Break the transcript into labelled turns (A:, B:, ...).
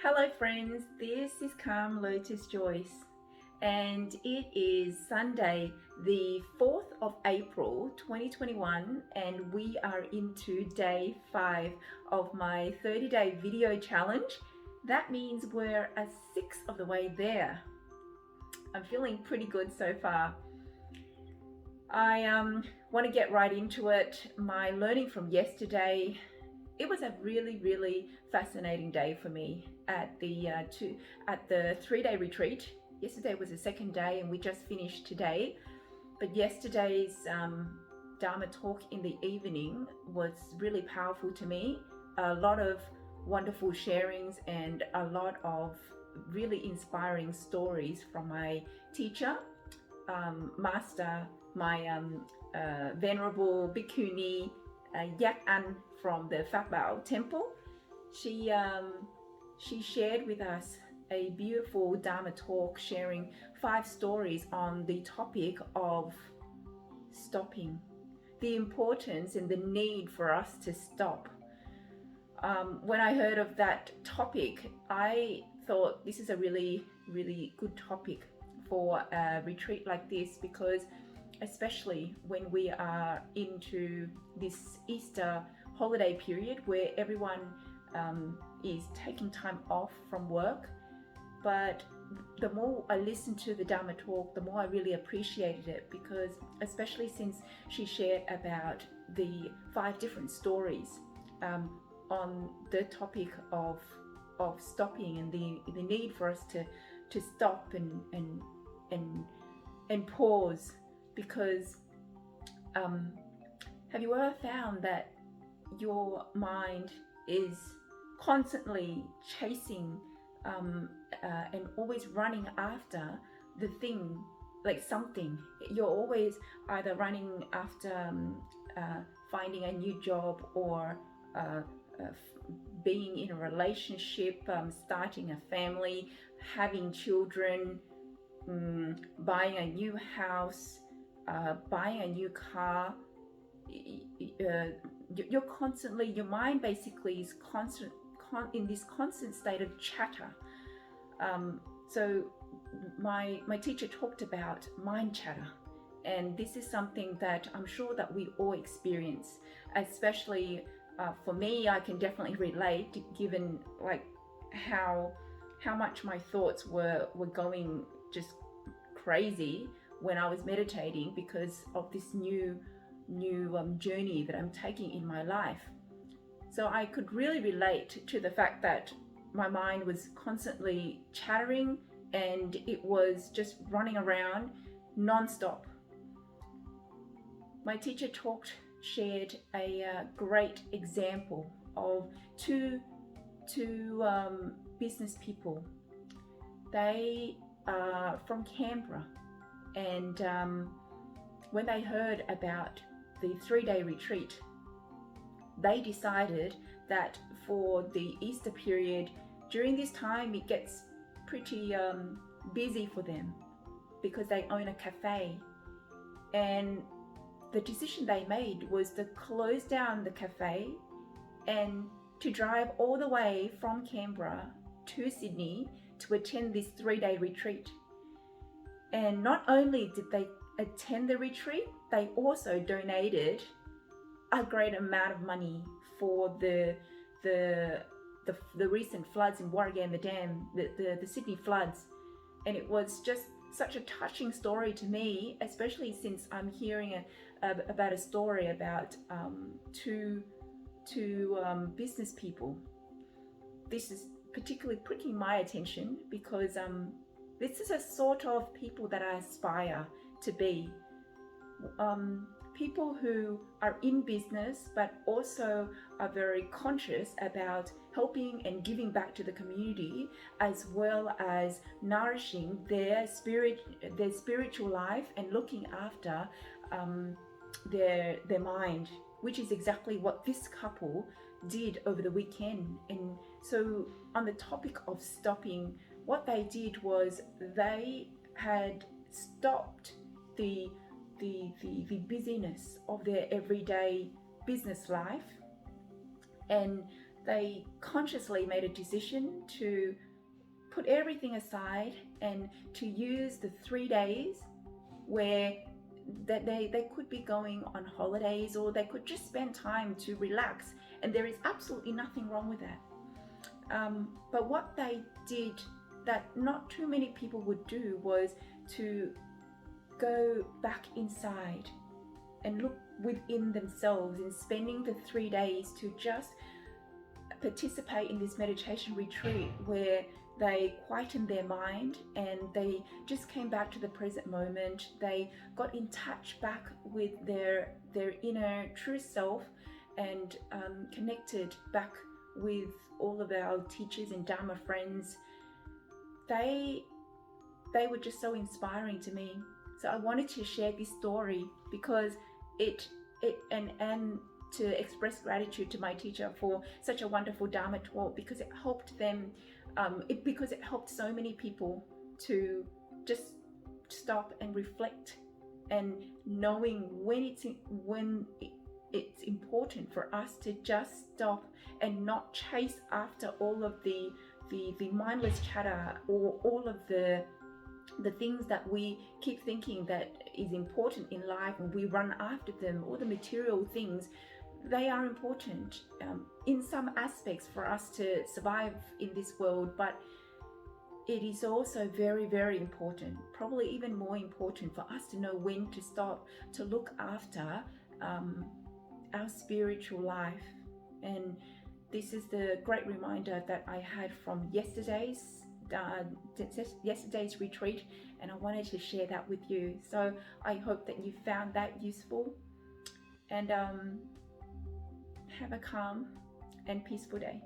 A: Hello friends, this is Calm Lotus Joyce and it is Sunday the 4th of April 2021 and we are into day 5 of my 30-day video challenge. That means we're a sixth of the way there. I'm feeling pretty good so far. I want to get right into it. My learning from yesterday, it was a really fascinating day for me at the 3-day retreat. Yesterday was the second day and we just finished today, but yesterday's Dharma talk in the evening was really powerful to me. A lot of wonderful sharings and a lot of really inspiring stories from my teacher, master, my venerable bhikkhuni Yak An from the Phak Bao temple. She shared with us a beautiful Dharma talk sharing 5 stories on the topic of stopping, the importance and the need for us to stop. When I heard of that topic, I thought this is a really good topic for a retreat like this, because especially when we are into this Easter holiday period where everyone is taking time off from work. But the more I listened to the Dharma talk, the more I really appreciated it, because especially since she shared about the 5 different stories on the topic of stopping and the need for us to stop and pause. Because have you ever found that your mind is constantly chasing and always running after the thing, like something? You're always either running after finding a new job, or being in a relationship, starting a family, having children, buying a new house, buying a new car. You're constantly, your mind basically is in this constant state of chatter. So my teacher talked about mind chatter, and this is something that I'm sure that we all experience, especially for me. I can definitely relate, given like how much my thoughts were going just crazy when I was meditating, because of this new journey that I'm taking in my life. So I could really relate to the fact that my mind was constantly chattering and it was just running around non-stop. My teacher shared a great example of two business people. They are from Canberra, and when they heard about the 3-day retreat, they decided that for the Easter period, during this time it gets pretty busy for them, because they own a cafe, and the decision they made was to close down the cafe and to drive all the way from Canberra to Sydney to attend this 3-day retreat. And not only did they attend the retreat, they also donated a great amount of money for the recent floods in Warragamba Dam, the Sydney floods. And it was just such a touching story to me, especially since I'm hearing about a story about two business people. This is particularly pricking my attention, because this is a sort of people that I aspire to be. People who are in business but also are very conscious about helping and giving back to the community, as well as nourishing their spiritual life and looking after their mind, which is exactly what this couple did over the weekend. And so on the topic of stopping, what they did was they had stopped the busyness of their everyday business life, and they consciously made a decision to put everything aside and to use the 3 days where that they could be going on holidays, or they could just spend time to relax, and there is absolutely nothing wrong with that. But what they did that not too many people would do was to go back inside and look within themselves, in spending the 3 days to just participate in this meditation retreat where they quietened their mind and they just came back to the present moment. They got in touch back with their inner true self, and connected back with all of our teachers and Dharma friends. They were just so inspiring to me. So I wanted to share this story because and to express gratitude to my teacher for such a wonderful Dharma talk, because it helped them, because it helped so many people to just stop and reflect, and knowing when it's important for us to just stop and not chase after all of the mindless chatter, or all of the things that we keep thinking that is important in life, and we run after them. All the material things, they are important in some aspects for us to survive in this world, but it is also very, very important, probably even more important, for us to know when to stop, to look after our spiritual life. And this is the great reminder that I had from yesterday's retreat, and I wanted to share that with you. So I hope that you found that useful, and have a calm and peaceful day.